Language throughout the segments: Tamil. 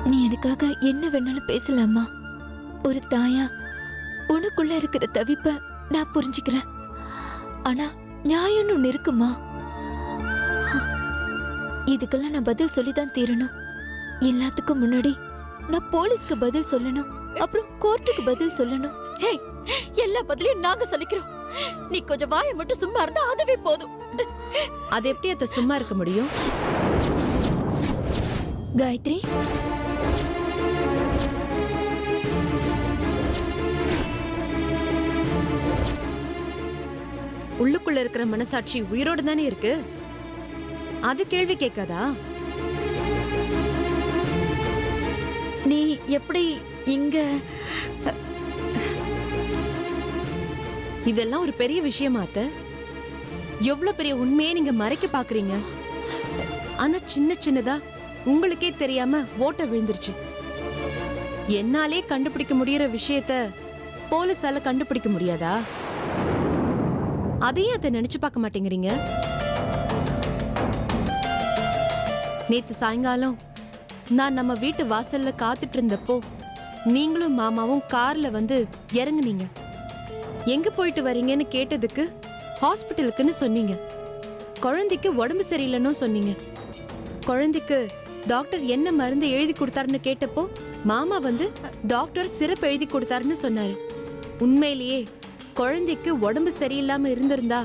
நீ எனக்காக என்ன வேணாலும் பேசலாமா? ஒரு தாயா உனக்குள்ள இருக்கிற தவிப்ப நான் புரிஞ்சுக்கிறேன். ஆனா நியாயம்னு ஒண்ணு இருக்குமா? இதுக்கெல்லாம் நான் பதில் சொல்லிதான் தீரணும். எல்லாத்துக்கும் முன்னாடி நான் போலீஸ்க்கு பதில் சொல்லணும், அப்புறம் கோர்ட்டுக்கு பதில் சொல்லணும். ஹே, எல்லா பதிலையும் நாங்க சொல்லிக்கிறோம். நீ கொஞ்சம் வாயை மட்டும் சும்மா இருந்தா அதுவே போதும். அது எப்படி அத சும்மா இருக்க முடியும்? காயத்ரி, உள்ளுக்குள்ள இருக்கிற மனசாட்சி உயிரோடு தானே இருக்கு. அது கேள்வி கேட்காதா? நீ எப்படி இங்க? இதெல்லாம் ஒரு பெரிய விஷயமா அத்தை? எவ்வளவு பெரிய உண்மையை நீங்க மறைக்க பாக்குறீங்க. ஆனா சின்ன சின்னதா உங்களுக்கே தெரியாம ஓட்ட விழுந்துருச்சு. என்னாலே கண்டுபிடிக்க முடியற விஷயத்த போலீஸால கண்டுபிடிக்க முடியாதா? அதையும் அதை நினைச்சு பார்க்க மாட்டேங்கிறீங்க. நேத்து சாயங்காலம் நான் நம்ம வீட்டு வாசல்ல காத்துட்டு இருந்தப்போ நீங்களும் மாமாவும் கார்ல வந்து இறங்குனீங்க. எங்க போயிட்டு வரீங்கன்னு கேட்டதுக்கு ஹாஸ்பிட்டலுக்குன்னு சொன்னீங்க. குழந்தைக்கு உடம்பு சரியில்லைன்னு சொன்னீங்க. குழந்தைக்கு டாக்டர் என்ன மருந்து எழுதி கொடுத்தாருன்னு கேட்டப்போ மாமா வந்து டாக்டர் சிரப் எழுதி கொடுத்தாருன்னு சொன்னாரு. உண்மையிலேயே குழந்தைக்கு உடம்பு சரியில்லாம இருந்திருந்தா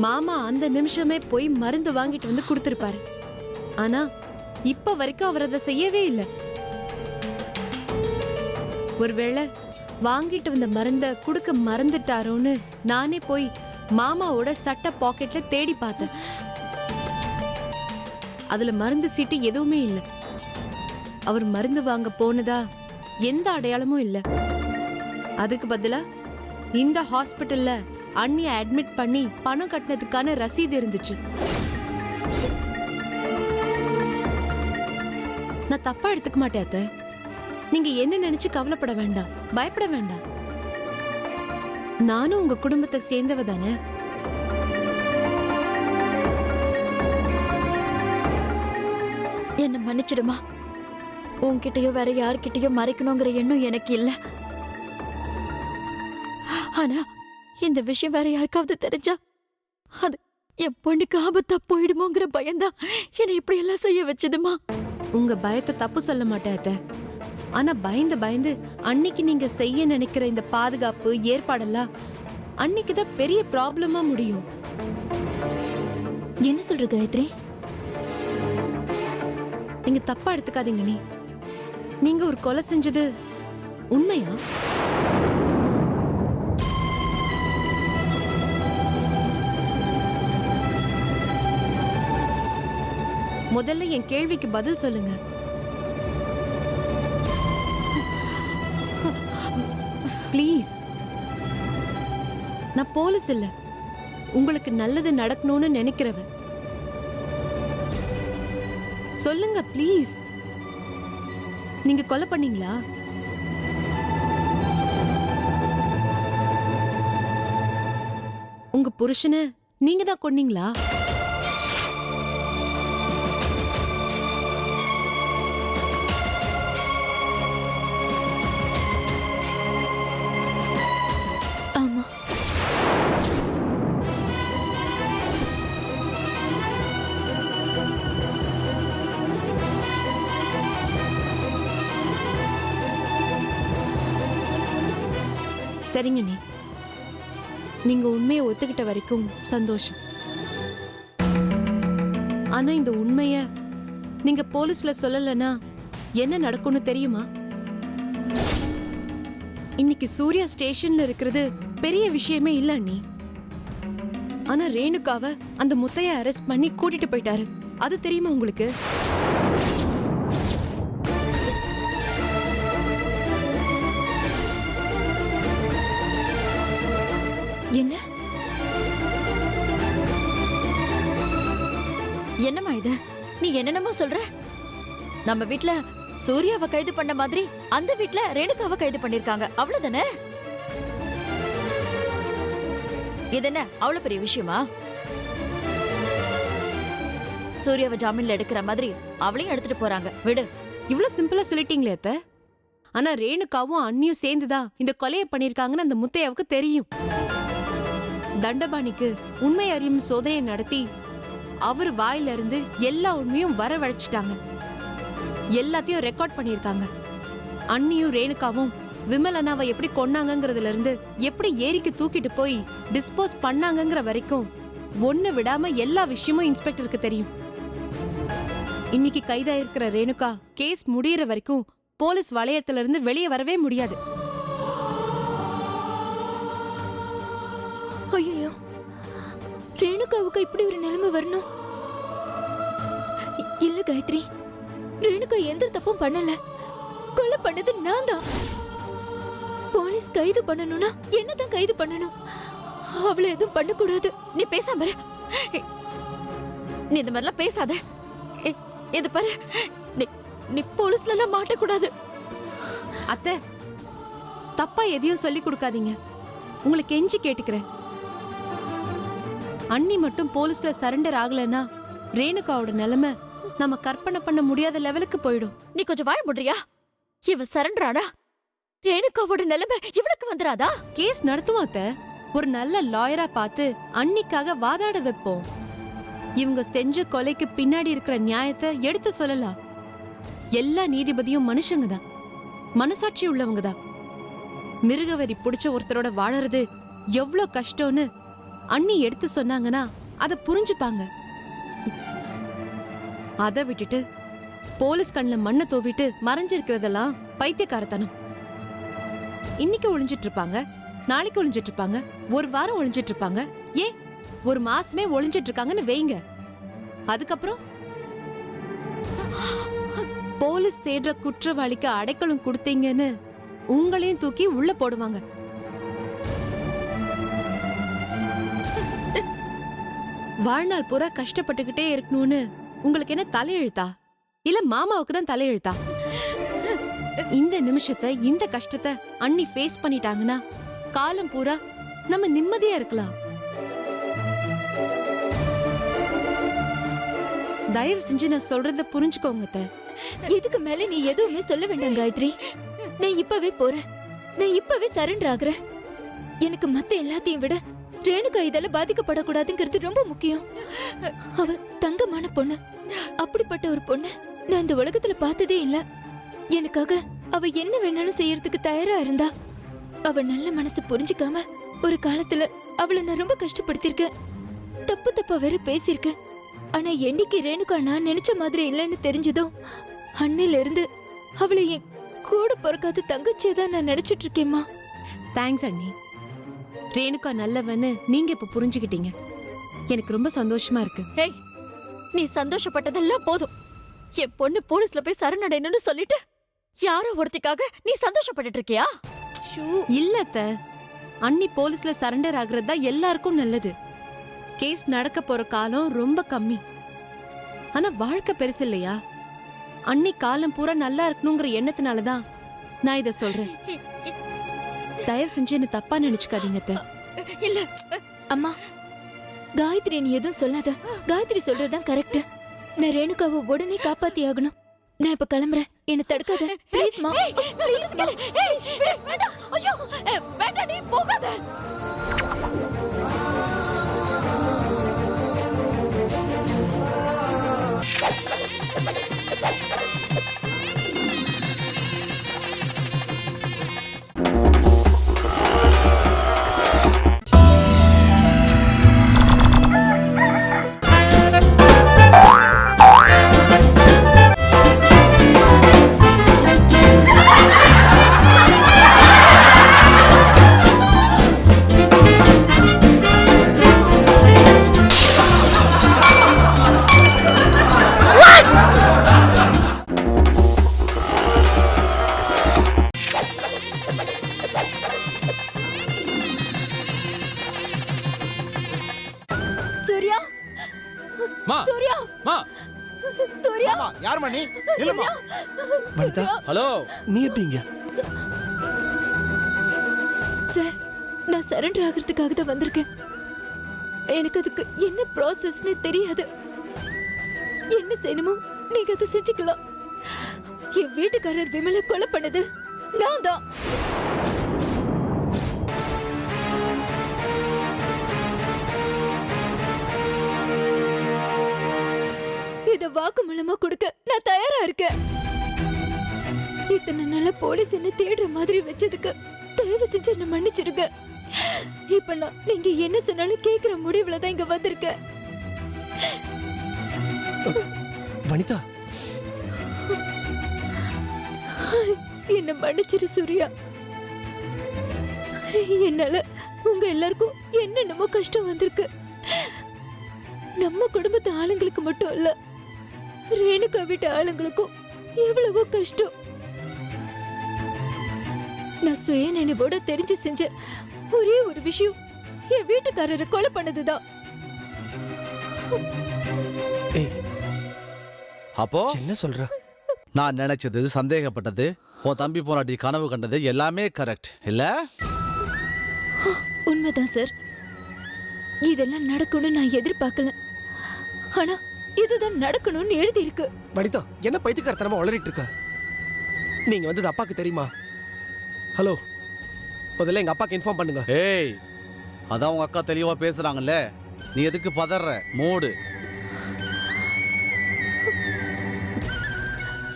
மாமா அந்த நிமிஷமே போய் மருந்து வாங்கிட்டு வந்து கொடுத்திருப்பாரு. ஆனா இப்ப வரைக்கும் அவர் அதை செய்யவே இல்லை. ஒருவேளை வாங்கிட்டு வந்த மருந்த குடுக்க மறந்துட்டாரோன்னு நானே போய் மாமாவோட சட்ட பாக்கெட்ல தேடி பார்த்தேன். அதுல மருந்து சீட்டு எதுவுமே இல்லை. அவர் மருந்து வாங்க போனதா எந்த அடையாளமும் இல்லை. அதுக்கு பதிலா இந்த ஹாஸ்பிட்டல்ல அண்ணிய அட்மிட் பண்ணி பணம் கட்டினதுக்கான ரசீது இருந்துச்சு. நான் தப்பா எடுத்துக்க மாட்டேன் அத்தை. நீங்க என்ன நினைச்சு கவலைப்பட வேண்டாம், பயப்பட வேண்டாம். நானும் உங்க குடும்பத்தை சேர்ந்தவ தானே. என்ன மன்னிச்சிடுமா. உன்கிட்டயோ வேற யார்கிட்டயோ மறைக்கணுங்கிற எண்ணம் எனக்கு இல்ல. ஆனா இந்த விஷயம் வேற யாருக்காவது தெரிஞ்சா அது என் பொண்ணுக்கு ஆபத்தா போயிடுமோங்கிற பயம்தான் என்னை இப்படி எல்லாம் செய்ய வச்சதுமா. உங்க பயத்தை தப்பு சொல்ல மாட்டேன் அத்தை. ஆனா பயந்து பயந்து அன்னைக்கு நீங்க செய்ய நினைக்கிற இந்த பாதுகாப்பு ஏற்பாடெல்லாம் அன்னைக்குதான் பெரிய ப்ராப்ளமா முடியும். என்ன சொல்ற காயத்ரி? நீங்க தப்பா எடுத்துக்காதீங்க. நீங்க ஒரு கொலை செஞ்சது உண்மையா? முதல்ல என் கேள்விக்கு பதில் சொல்லுங்க. ப்ளீஸ். நான் போலீஸ் இல்ல, உங்களுக்கு நல்லது நடக்கணும்னு நினைக்கிறவ. சொல்லுங்க ப்ளீஸ். நீங்க கொலை பண்ணீங்களா? உங்க புருஷனை நீங்க தான் கொன்னீங்களா? ஆமா. சரிங்க நீங்க உண்மையை ஒத்துக்கிட்ட வரைக்கும் சந்தோஷம். ஆனா இந்த உண்மைய நீங்க போலீஸ்ல சொல்லலனா என்ன நடக்கும்னு தெரியுமா? இன்னைக்கு சூர்யா ஸ்டேஷன்ல இருக்கிறது பெரிய விஷயமே இல்ல அண்ணி. ஆனா ரேணுகாவை அந்த முத்தைய அரெஸ்ட் பண்ணி கூட்டிட்டு போயிட்டாரு. அது தெரியுமா உங்களுக்கு? என்ன? என்னம்மா இது? நீ என்னென்னமோ சொல்ற? நம்ம வீட்ல சூர்யாவை கைது பண்ண மாதிரி அந்த வீட்ல ரேணுகாவை கைது பண்ணிருக்காங்க, அவ்வளவுதானே? இது என்ன அவ்வளவு பெரிய விஷயமா? சூர்யாவை ஜாமீன்ல எடுக்கிற மாதிரி அவளையும் எடுத்துட்டு போறாங்க. விடு, இவ்ளோ சிம்பிளா சொல்லிட்டீங்களே அத்த. ஆனா ரேணுகாவும் அண்ணியும் சேர்ந்துதான் இந்த கொலையை பண்ணிருக்காங்கன்னு அந்த முத்தையாவுக்கு தெரியும். தண்டபாணிக்கு உண்மை அறியும் சோதனையை நடத்தி அவர் வாயில இருந்து எல்லா உண்மையும் வரவழைச்சிட்டாங்க. எல்லாத்தையும் ரெக்கார்ட் பண்ணிருக்காங்க. அண்ணியும் ரேணுகாவும் விமல் அண்ணாவை எப்படி கொன்னாங்கங்கிறதுல இருந்து எப்படி ஏரிக்கு தூக்கிட்டு போய் டிஸ்போஸ் பண்ணாங்கங்கிற வரைக்கும் ஒண்ணு விடாம எல்லா விஷயமும் இன்ஸ்பெக்டருக்கு தெரியும். இன்னைக்கு கைதாயிருக்கிற ரேணுகா கேஸ் முடியற வரைக்கும் போலீஸ் வளையத்துல இருந்து வெளியே வரவே முடியாது. ஐயோ, ரேணுகாவுக்கு இப்படி ஒரு நிலைமை வரணும்? இல்ல காயத்ரி, ரேணுகா எந்த தப்பும் பண்ணல. கொலை பண்ணது நான் தான். போலீஸ் கைது பண்ணணும்னா என்னதான் கைது பண்ணணும். அவளை எதுவும் பண்ணக்கூடாது. நீ பேசாம இரு. நீ இந்த மாதிரிலாம் பேசாத. இது பாரு, நீ போலீஸ்ல எல்லாம் மாட்டக்கூடாது. அத்தை, தப்பா எதையும் சொல்லி கொடுக்காதீங்க. உங்களுக்கு கெஞ்சி கேட்டுக்கிறேன். அண்ணி மட்டும் போலீஸ்ல சரண்டர் ஆகலன்னா ரேணுகாவோட நிலைமை நம்ம கற்பனை பண்ண முடியாத லெவலுக்கு போயிடும். நீ கொஞ்சம் வாய முடுறியா? இவ சரண்டரானா ரேணுகாவோட நிலைமை இவளுக்கு வந்துராதா? கேஸ் நடத்துவோம் அத்தை. ஒரு நல்ல லாயரா பார்த்து அன்னிக்காக வாதாட வைப்போம். இவங்க செஞ்ச கொலைக்கு பின்னாடி இருக்கிற நியாயத்தை எடுத்து சொல்லலாம். எல்லா நீதிபதியும் மனுஷங்க தான், மனசாட்சி உள்ளவங்க தான். மிருகவரி புடிச்ச ஒருத்தரோட வாழறது எவ்வளவு கஷ்டம்னு அண்ணி எடுத்து சொன்னாங்கன்னா அத புரிஞ்சுப்பாங்க. அத விட்டுட்டு போலீஸ் கண்ணுல மண்ணை தோவிட்டு மறைஞ்சிருக்கிறதெல்லாம் பைத்தியக்காரத்தனம். இன்னைக்கு ஒளிஞ்சிட்டு இருப்பாங்க, நாளைக்கு ஒளிஞ்சிட்டு இருப்பாங்க, ஒரு வாரம் ஒளிஞ்சிட்டு இருப்பாங்க, ஏன் ஒரு மாசமே ஒளிஞ்சிட்டு இருக்காங்கன்னு வைங்க. அதுக்கப்புறம் போலீஸ் தேடுற குற்றவாளிக்கு அடைக்கலம் கொடுத்தீங்கன்னு உங்களையும் தூக்கி உள்ள போடுவாங்க. வாழ்நாள் பூரா கஷ்டப்பட்டுக்கிட்டே இருக்கணும்னு உங்களுக்கு என்ன தலையெழுத்தா? இல்ல மாமாவுக்கு தான் தலையெழுத்தா? இந்த நிமிஷத்தை, இந்த கஷ்டத்தை அண்ணி ஃபேஸ் பண்ணிட்டாங்கன்னா காலம் பூரா நம்ம நிம்மதியா இருக்கலாம். தயவு செஞ்சு நான் சொல்றத புரிஞ்சுக்கோங்க அத்தை. இதுக்கு மேல நீ எதுவுமே சொல்ல வேண்டாம் காயத்ரி. நான் இப்பவே போறேன். நான் இப்பவே சரண்டர் ஆகுறேன். எனக்கு மத்த எல்லாத்தையும் விட ரேணுகா இதால பாதிக்கப்படக்கூடாதுங்கிறது ரொம்ப முக்கியம். அவ தங்கமான பொண்ணு. அப்படிப்பட்ட ஒரு பொண்ணு நான் இந்த உலகத்துல பார்த்ததே இல்ல. எனக்காக அவ என்ன வேணாலும் செய்யறதுக்கு தயாரா இருந்தா. அவ நல்ல மனசு புரிஞ்சுக்காம ஒரு காலத்துல அவளை நான் ரொம்ப கஷ்டப்படுத்திருக்கேன். தப்பு தப்பா வேற பேசியிருக்கேன். ஆனா என்னைக்கு ரேணுகா நான் நினைச்ச மாதிரி இல்லைன்னு தெரிஞ்சதும் அன்னையில இருந்து அவளை என் கூட பிறக்காத தங்கச்சியதான் நான் நினைச்சிட்டு இருக்கேம்மா. தேங்க்ஸ் அண்ணி. ரேணுகா நல்லவன்னு நீங்க இப்ப புரிஞ்சுக்கிட்டீங்க. எனக்கு ரொம்ப சந்தோஷமா இருக்கு. ஏய், நீ சந்தோஷப்பட்டதெல்லாம் போதும். என் பொண்ணு போலீஸ்ல போய் சரணடையணும்னு சொல்லிட்டு யாரோ ஒருத்திக்காக நீ சந்தோஷப்பட்டுட்டு இருக்கியா? இல்ல அத்தை, அண்ணி போலீஸ்ல சரண்டர் ஆகுறது தான் எல்லாருக்கும் நல்லது. கேஸ் நடக்க போற காலம் ரொம்ப கம்மி. ஆனா வாழ்க்கை பெருசு இல்லையா? அண்ணி காலம் பூரா நல்லா இருக்கணுங்கிற எண்ணத்தினாலதான் நான் இத சொல்றேன். தயவு செஞ்சு என்ன தப்பா நினைச்சுக்காதீங்க அத்தை. இல்ல அம்மா, காயத்ரி நீ எதுவும் சொல்லாத. காயத்ரி சொல்றதுதான் கரெக்ட். நான் ரேணுகாவை உடனே காப்பாத்தி ஆகணும். நான் இப்ப கிளம்புறேன். என்ன தடுக்காத ப்ளீஸ்மா. ப்ளீஸ்மா. வேண்டாம். ஐயோ, வேண்டாம், நீ போகாத. சூர்யா, மா சூர்யா, மா சூர்யா. ஆமா, யாரும்மா நீ? இல்லம்மா. வனிதா, ஹலோ. நீ எப்படிங்க? சார், நான் சரண்டர் ஆகிறதுக்காக தான் வந்திருக்கேன். எனக்கு அதுக்கு என்ன ப்ராசஸ்னு தெரியாது. என்ன செய்யணுமோ நீங்க அதை செஞ்சுக்கலாம். என் வீட்டுக்காரர் விமலை கொலை பண்ணது நான் தான். இத வாக்குமூலமா கொடுக்க நான் தயாரா இருக்கேன். இத்தனை நாள போலீஸ் என்ன தேடுற மாதிரி வச்சதுக்கு தயவு செஞ்சு என்ன மன்னிச்சிருங்க. இப்ப நான் நீங்க என்ன சொன்னாலும் கேக்குற முடிவுல தான் இங்க வந்திருக்கேன். வனிதா, என்ன மன்னிச்சிரு சூர்யா. என்னால உங்க எல்லாருக்கும் என்னென்னமோ கஷ்டம் வந்திருக்கு. நம்ம குடும்பத்து ஆளுங்களுக்கு மட்டும் இல்ல, ரேணுகா வீட்டு ஆளுங்களுக்கும் எவ்வளவோ கஷ்டம். நான் சுய நினைவோட தெரிஞ்சு செஞ்ச ஒரே ஒரு விஷயம் என் வீட்டுக்காரரை கொலை பண்ணதுதான். ஏய், அப்போ என்ன சொல்ற? நான் நினைச்சது, சந்தேகப்பட்டது, உன் தம்பி போராட்டி கனவு கண்டது எல்லாமே கரெக்ட் இல்ல? உண்மைதான் சார். இதெல்லாம் நடக்கும்னு நான் எதிர்பார்க்கல. ஆனா இதுதான் நடக்கணும்னு எழுதி இருக்கு. வனிதா, என்ன பைத்தியக்காரத்தனமா உளறிட்டு இருக்க? நீங்க வந்தது அப்பாக்கு தெரியுமா? ஹலோ, முதல்ல எங்க அப்பாக்கு இன்ஃபார்ம் பண்ணுங்க. ஏய், அதான் உங்க அக்கா தெளிவா பேசுறாங்கல்ல, நீ எதுக்கு பதற? மூடு.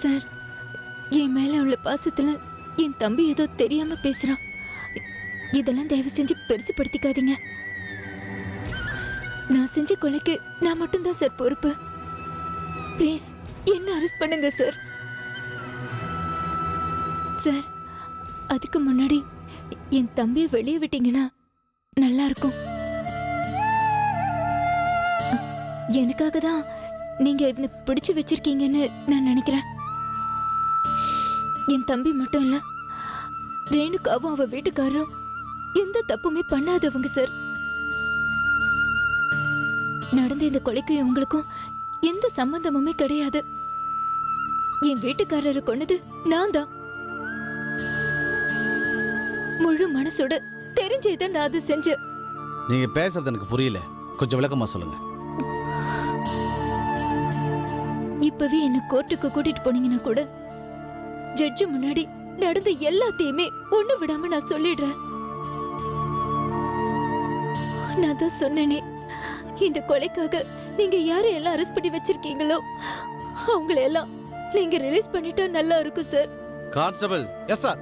சார், என் மேல உள்ள பாசத்துல என் தம்பி ஏதோ தெரியாம பேசுறான். இதெல்லாம் தயவு செஞ்சு பெருசுப்படுத்திக்காதீங்க. நான் செஞ்ச கொலைக்கு நான் மட்டும்தான் சார் பொறுப்பு. ப்ளீஸ் என்ன அரெஸ்ட் பண்ணுங்க சார். சார், அதுக்கு முன்னாடி என் தம்பியை வெளியே விட்டீங்கன்னா நல்லா இருக்கும். எனக்காக தான் நீங்க இவனை பிடிச்சு வச்சிருக்கீங்கன்னு நான் நினைக்கிறேன். என் தம்பி மட்டும் இல்ல, ரேணுகாவும் அவ வீட்டுக்காரரும் எந்த தப்புமே பண்ணாதவங்க சார். நடந்த இந்த கொலைக்கு உங்களுக்கும் எந்த சம்பந்தமுமே கிடையாது. என் வீட்டுக்காரரை கொன்னது நான் தான். முழு மனசோட தெரிஞ்சதை நான் அது செஞ்சேன். நீங்க பேசுறது எனக்கு புரியல, கொஞ்சம் விளக்கமா சொல்லுங்க. இப்பவே என்ன கோர்ட்டுக்கு கூட்டிட்டு போனீங்கன்னா கூட ஜட்ஜு முன்னாடி நடந்த எல்லாத்தையுமே ஒண்ணு விடாம நான் சொல்லிடுறேன். நான் தான் சொன்னேனே, இந்த கொலைக்காக நீங்க யாரை எல்லாம் அரெஸ்ட் பண்ணி வச்சிருக்கீங்களோ அவங்களை எல்லாம் நீங்க ரிலீஸ் பண்ணிட்டா நல்லா இருக்கும் சார். கான்ஸ்டபிள். Yes sir.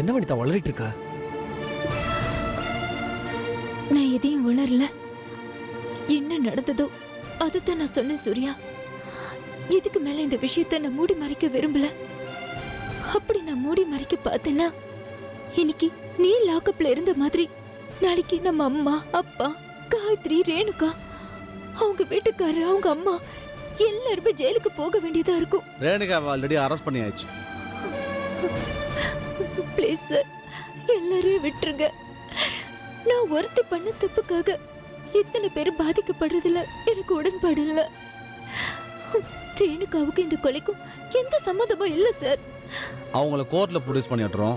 என்ன வனிதா உளறிட்டு இருக்க? நான் எதையும் உளரல. என்ன நடந்ததோ அதுதான் நான் சொன்னேன் சூர்யா. இதுக்கு மேல இந்த விஷயத்தை நான் மூடி மறைக்க விரும்பல. அப்படி நான் மூடி மறைக்க பார்த்தேன்னா இன்னைக்கு நீ லாக்கப்ல இருந்த மாதிரி நாளைக்கு நம்ம அம்மா, அப்பா, காயத்ரி, ரேணுகா, அவங்க வீட்டுக்காரர், அவங்க அம்மா எல்லாருமே ஜெயிலுக்கு போக வேண்டியதா இருக்கும். ரேணுகா ஆல்ரெடி அரெஸ்ட் பண்ணியாச்சு. ப்ளீஸ் சார், எல்லாரையும் விட்டுருங்க. நான் ஒருத்தி பண்ண தப்புக்காக இத்தனை பேர் பாதிக்கப்படுறதுல எனக்கு உடன்பாடு இல்ல. ரேணுகாவுக்கு இந்த கொலைக்கும் எந்த சம்மந்தமும் இல்ல சார். அவங்கள கோர்ட்ல ப்ரொடியூஸ் பண்ணிடுறோம்.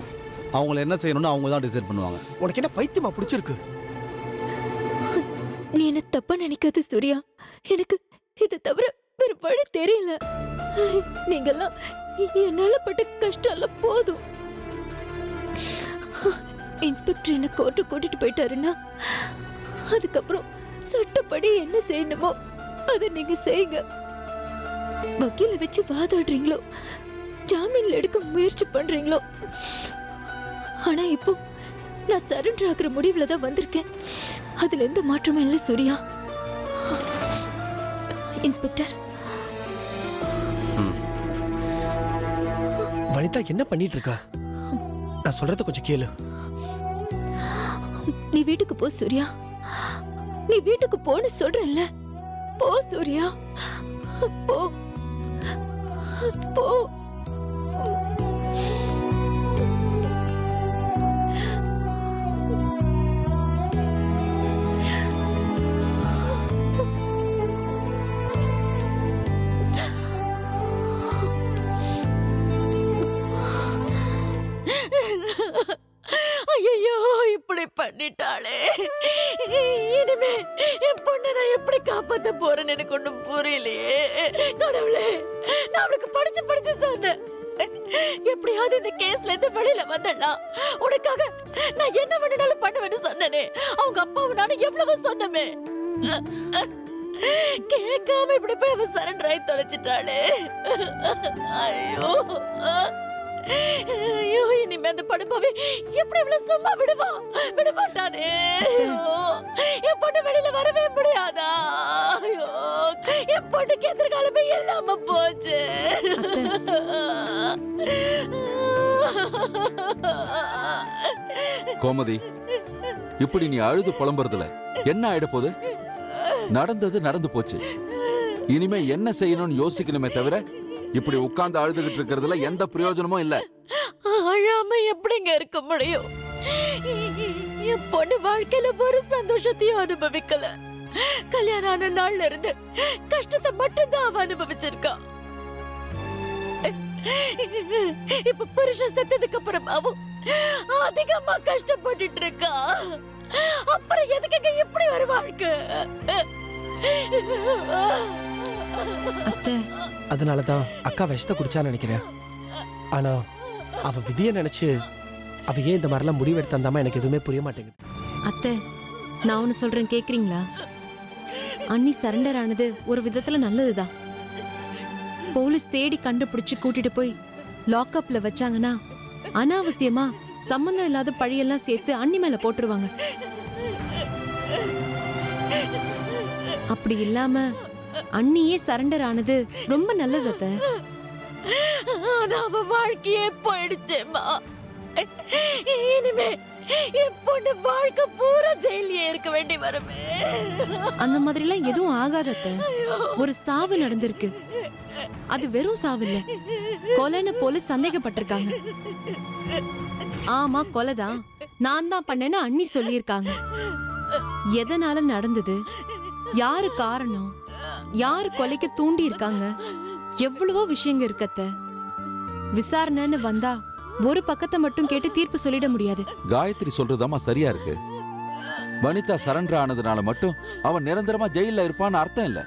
அவங்கள என்ன செய்யணும்னு அவங்க தான் டிசைட் பண்ணுவாங்க. உனக்கு என்ன பைத்தியமா பிடிச்சிருக்கு? நீ என்ன தப்பா நினைக்காத சூர்யா. எனக்கு இதை தவிர வேற வழி தெரியல. நீங்கெல்லாம் என்னால பட்ட கஷ்டம் எல்லாம் போதும். இன்ஸ்பெக்டர் என்ன கோர்ட்டு கூட்டிட்டு போயிட்டாருன்னா அதுக்கப்புறம் சட்டப்படி என்ன செய்யணுமோ அதை நீங்க செய்யுங்க. வக்கீல வச்சு வாதாடுறீங்களோ, ஜாமீன்ல எடுக்க முயற்சி பண்றீங்களோ, ஆனா இப்போ நான் சரண்டர் ஆகிற முடிவுல தான் வந்திருக்கேன். அதுல எந்த மாற்றமும் இல்லை சூர்யா. இன்ஸ்பெக்டர். வனிதா என்ன பண்ணிட்டு இருக்கா? நான் சொல்றத கொஞ்சம் கேளு. நீ வீட்டுக்கு போ சூர்யா. நீ வீட்டுக்கு போன்னு சொல்றல்ல. போ சூர்யா, போ போ. கடவுளே, நான் அவளுக்கு படிச்சு சொன்னேன், எப்படியாவது இந்த கேஸ்ல இருந்து வெளியில வந்துடலாம், உனக்காக நான் என்ன வேணும்னாலும் பண்ணுவேன்னு சொன்னனே. அவங்க அப்பாவும் நானும் எவ்வளவு சொன்னமே, கேட்காம இப்படி போய் அவ சரண்டர் ஆகி தொலைச்சிட்டாளே. ஐயோ ஐயோ, இனிமே அந்த படுப்பாவே எப்படி இவ்வளவு சும்மா விட மாட்டானே. என் பொண்ணு வெளியில வரவே முடியாதா? ஐயோ, என் பொண்ணுக்கு எதிர்காலமே இல்லாம போச்சு. கோமதி, இப்படி நீ அழுது புலம்புறதுல என்ன ஆயிட போகுது? நடந்தது நடந்து போச்சு. இனிமே என்ன செய்யணும்னு யோசிக்கணுமே தவிர இப்படி உட்கார்ந்து அழுதுகிட்டு இருக்கிறதுல எந்த பிரயோஜனமும் இல்ல. அழாம எப்படிங்க இருக்க முடியும்? என் பொண்ணு வாழ்க்கையில ஒரு சந்தோஷத்தையும் அனுபவிக்கல. கல்யாணம் ஆன நாள்ல இருந்து கஷ்டத்தை மட்டும்தான் அவ அனுபவிச்சிருக்கா. இப்ப புருஷன் செத்ததுக்கு அப்புறமாவும் அதிகமா கஷ்டப்பட்டுட்டு இருக்கா. அப்புறம் எதுக்கு இப்படி ஒரு வாழ்க்கை? அதனாலதான் அக்கா விஷத்தை குடிச்சான்னு நினைக்கிறேன். ஆனா அவ விதியை நினைச்சு அவ ஏன் இந்த மாதிரிலாம் முடிவெடுத்தாந்தாம எனக்கு எதுவுமே புரிய மாட்டேங்குது. அத்தை, நான் ஒன்னு சொல்றேன், கேக்குறீங்களா? அண்ணி சரண்டர் ஆனது ஒரு விதத்துல நல்லதுதான். போலீஸ் தேடி கண்டுபிடிச்சு கூட்டிட்டு போய் லாக்அப்ல வச்சாங்கன்னா அனாவசியமா சம்பந்தம் இல்லாத பழியெல்லாம் சேர்த்து அண்ணி மேல போட்டுருவாங்க. அப்படி இல்லாம அண்ணியே சரண்டர் ஆனது ரொம்ப நல்லது அத்தை. ஆனா அவ வாழ்க்கையே போயிடுச்சேம்மா. இனிமே என் பொண்ணு வாழ்க்கை பூரா ஜெயிலே இருக்க வேண்டி வருமே. அந்த மாதிரி எல்லாம் எதுவும் ஆகாத அத்தை. ஒரு சாவு நடந்திருக்கு, அது வெறும் சாவு இல்ல, கொலைன்னு போலீஸ் சந்தேகப்பட்டிருக்காங்க. ஆமா, கொலைதான், நான் தான் பண்ணேன்னு அண்ணி சொல்லியிருக்காங்க. எதனால நடந்தது, யாரு காரணம், யாரு கொலைக்கு தூண்டி இருக்காங்க, எவ்வளவோ விஷயங்க இருக்கத்த. விசாரணைன்னு வந்தா ஒரு பக்கத்தை மட்டும் கேட்டு தீர்ப்பு சொல்லிட முடியாது. காயத்ரி சொல்றதாமா சரியா இருக்கு. வனிதா சரண்டர் ஆனதுனால மட்டும் அவன் நிரந்தரமா ஜெயில இருப்பான்னு அர்த்தம் இல்ல.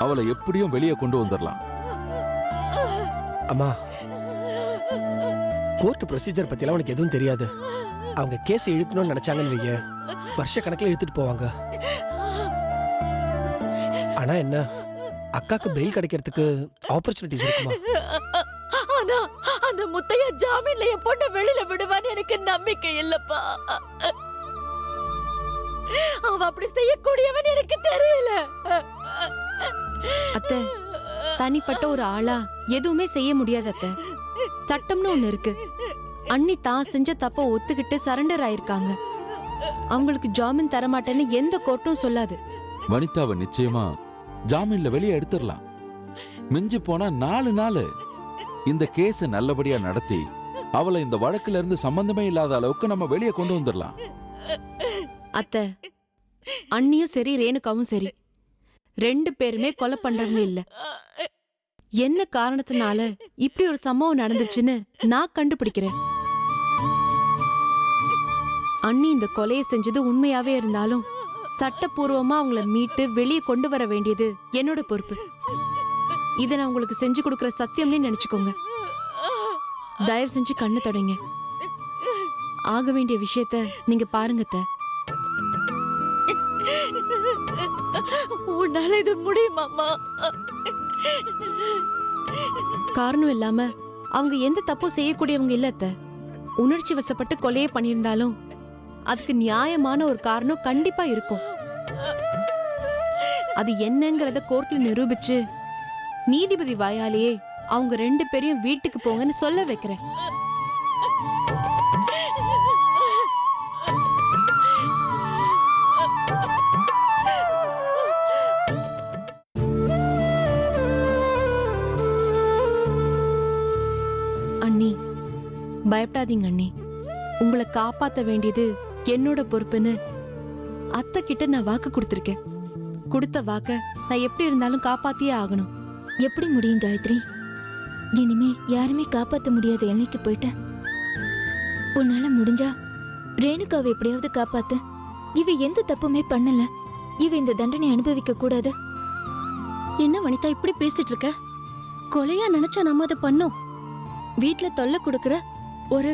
அவளை எப்படியும் வெளியே கொண்டு வந்துடலாம். அம்மா, கோர்ட் ப்ரொசீஜர் பத்திலாம் உனக்கு எதுவும் தெரியாது. அவங்க கேஸ் இழுக்கணும்னு நினைச்சாங்கன்னு வைங்க, வருஷ கணக்கில் இழுத்துட்டு போவாங்க. ஆனா என்ன, அக்காக்கு பெயில் கிடைக்கிறதுக்கு ஆப்பர்ச்சுனிட்டிஸ் இருக்குமா? ஆனா அந்த முத்தையா ஜாமீன்ல என் பொண்ணை வெளியில விடுவான்னு எனக்கு நம்பிக்கை இல்லப்பா. அவ அப்படி செய்யக்கூடியவன் எனக்கு தெரியல. அத்தை, தனிப்பட்ட ஒரு ஆளா எதுவுமே செய்ய முடியாது அத்தை. சட்டம்னு ஒண்ணு இருக்கு. அண்ணி தான் செஞ்ச தப்ப ஒத்துக்கிட்டு சரண்டர் ஆயிருக்காங்க. அவங்களுக்கு ஜாமீன் தரமாட்டேன்னு எந்த கோர்ட்டும் சொல்லாது. வனிதாவை நிச்சயமா ஜாமீன்ல வெளியே எடுத்துடலாம். மிஞ்சி போனா 4 நாள் இந்த கேஸ நல்லபடியா நடத்தி அவளை இந்த வழக்குல இருந்து சம்பந்தமே இல்லாத அளவுக்கு நம்ம வெளியே கொண்டு வந்துடலாம். அத்தை, அண்ணியும் சரி ரேணுகாவும் சரி 2 பேருமே கொலை பண்றவங்க இல்ல. என்ன காரணத்தினால இப்படி ஒரு சம்பவம் நடந்துச்சுன்னு நான் கண்டுபிடிக்கிறேன். அண்ணி இந்த கொலையை செஞ்சது உண்மையாவே இருந்தாலும் சட்டப்பூர்வமா அவங்கள மீட்டு வெளியே கொண்டு வர வேண்டியது என்னோட பொறுப்பு. இதை நான் உங்களுக்கு செஞ்சு கொடுக்கற சத்தியம்னு நினைச்சுக்கோங்க. தயவு செஞ்சு கண்ணை தொடங்க. ஆக வேண்டிய விஷயத்த நீங்க பாருங்க அத்தை. உன்னால இது முடியுமாமா? காரணம் இல்லாம அவங்க எந்த தப்பும் செய்யக்கூடியவங்க இல்ல அத்தை. உணர்ச்சி வசப்பட்டு கொலையே பண்ணியிருந்தாலும் அதுக்கு நியாயமான ஒரு காரணம் கண்டிப்பா இருக்கும். அது என்னங்கறத கோர்ட்ல நிரூபிச்சு நீதிபதி வாயாலேயே அவங்க 2 பேரையும் வீட்டுக்கு போங்கன்னு சொல்ல வைக்கிறேன். அண்ணி, பயப்படாதீங்க அண்ணி. உங்களை காப்பாத்த வேண்டியது என்னோட பொறுப்புன்னு அத்தை கிட்ட நான் வாக்கு கொடுத்திருக்கேன். கொடுத்த வாக்க நான் எப்படி இருந்தாலும் காப்பாத்தியே ஆகணும். எப்படி முடியும் காயத்ரி? இனிமே யாருமே காப்பாத்த முடியாத எல்லைக்கு போயிட்ட. உன்னால முடிஞ்சா ரேணுகாவை எப்படியாவது காப்பாத்து. இவ எந்த தப்புமே பண்ணல. இவ இந்த தண்டனை அனுபவிக்க கூடாது. என்ன வனிதா இப்படி பேசிட்டு இருக்க? கொலையா நினைச்சா நம்ம அதை பண்ணோம். வீட்ல தொல்லை கொடுக்கற ஒரு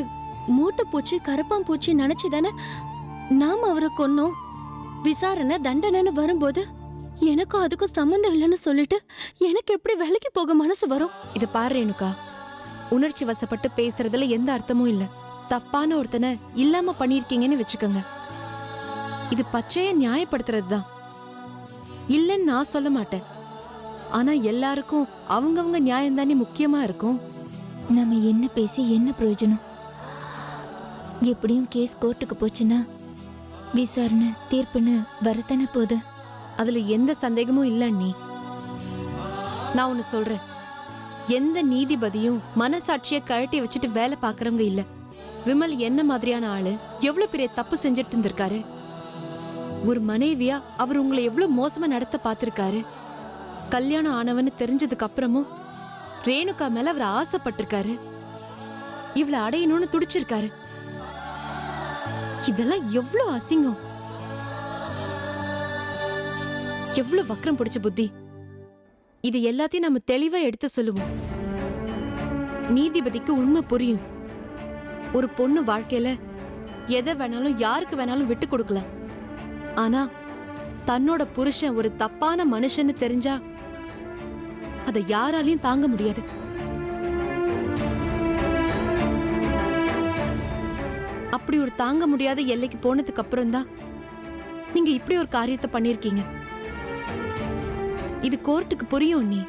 மூட்டை பூச்சி கரப்பான் பூச்சி நினைச்சுதானே நாம அவரை கொன்னோம். விசாரணை தண்டனைன்னு வரும்போது எனக்கும் அதுக்கும் சம்மந்தம் இல்லைன்னு சொல்லிட்டு எனக்கு எப்படி வேலைக்கு போக மனசு வரும்? இத பாரு ரேணுகா, உணர்ச்சி வசப்பட்டு பேசுறதுல எந்த அர்த்தமும் இல்ல. தப்பான ஒருத்தனை இல்லாம பண்ணிருக்கீங்கன்னு வச்சுக்கோங்க. இது பச்சைய நியாயப்படுத்துறது தான். இல்லன்னு நான் சொல்ல மாட்டேன். ஆனா எல்லாருக்கும் அவங்கவங்க நியாயம் தானே முக்கியமா இருக்கும். நம்ம என்ன பேசி என்ன பிரயோஜனம்? எப்படியும் கேஸ் கோர்ட்டுக்கு போச்சுன்னா விசாரணை தீர்ப்புன்னு வரத்தானே போகுது. அதுல எந்த சந்தேகமும் இல்ல நீ. நான் ஒன்னு சொல்றேன், எந்த நீதிபதியும் மனசாட்சிய கழட்டி வச்சுட்டு வேலை பாக்குறவங்க இல்ல. விமல் என்ன மாதிரியான ஆளு எவ்வளவு பெரிய தப்பு செஞ்சுட்டு இருந்திருக்காரு. ஒரு மனைவியா அவர் உங்களை எவ்வளவு மோசமா நடத்த பாத்திருக்காரு. கல்யாணம் ஆனவன்னு தெரிஞ்சதுக்கு அப்புறமும் ரேணுகா மேல அவர் ஆசைப்பட்டிருக்காரு. இவளை அடையணும்னு துடிச்சிருக்காரு. இதெல்லாம் எவ்வளவு அசிங்கம், எவ்வளவு வக்ரம் பிடிச்ச புத்தி. இது எல்லாத்தையும் நம்ம தெளிவா எடுத்து சொல்லுவோம். நீதிபதிக்கு உண்மை புரியும். ஒரு பொண்ணு வாழ்க்கையில எதை வேணாலும் யாருக்கு வேணாலும் விட்டு கொடுக்கலாம். ஆனா தன்னோட புருஷன் ஒரு தப்பான மனுஷன்னு தெரிஞ்சா அதை யாராலையும் தாங்க முடியாது. அப்படி ஒரு தாங்க முடியாத எல்லைக்கு போனதுக்கு அப்புறம் தான் நீங்க இப்படி ஒரு காரியத்தை பண்ணிருக்கீங்க. இது கோர்ட்டுக்கு புரியும் நீ.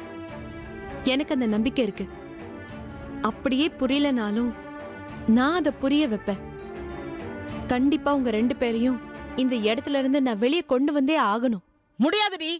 எனக்கு அந்த நம்பிக்கை இருக்கு. அப்படியே புரியலனாலும் நான் அதை புரிய வைப்பேன். கண்டிப்பா உங்க 2 பேரையும் இந்த இடத்துல இருந்து நான் வெளியே கொண்டு வந்தே ஆகணும். முடியாதுடி.